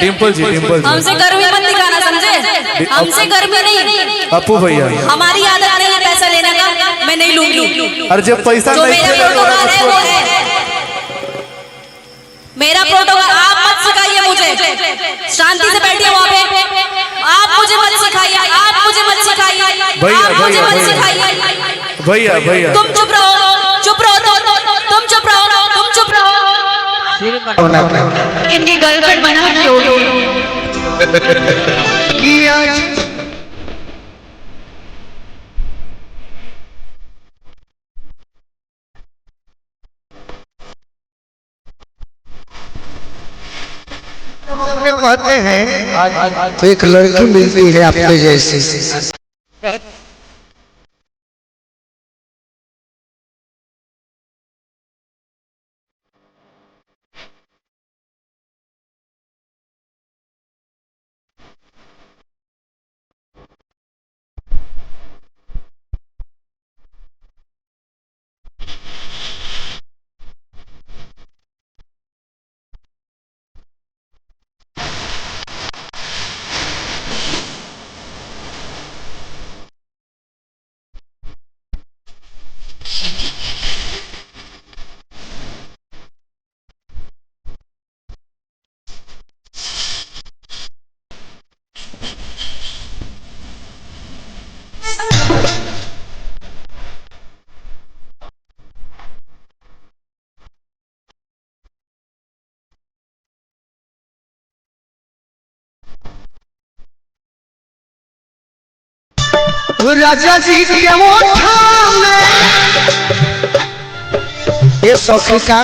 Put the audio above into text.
डिम्पल जी हमसे गर्मी मत दिखाना, समझे? हमसे गर्मी नहीं। अपू भैया, हमारी आदत नहीं है पैसा लेने का, मैं नहीं लूंगी। अरे जब पैसा जो नहीं मेरा प्रोटोकॉल है वो है मेरा प्रोटोकॉल। आप मत सिखाइए मुझे, शांति से बैठिए वहाँ पे। आप मुझे मत सिखाइए, आप मुझे मत सिखाइए, आप मुझे मत सिखाइए। भैया भैया तुम चुप रहो, चुप रहो, तुम चुप रहो, तुम चुप रहो। इनकी गर्लफ्रेंड बना छोड़ो। कहते हैं तो एक लड़की मिलती है आपके जैसी। राजा जी के मोठा में ये सखी का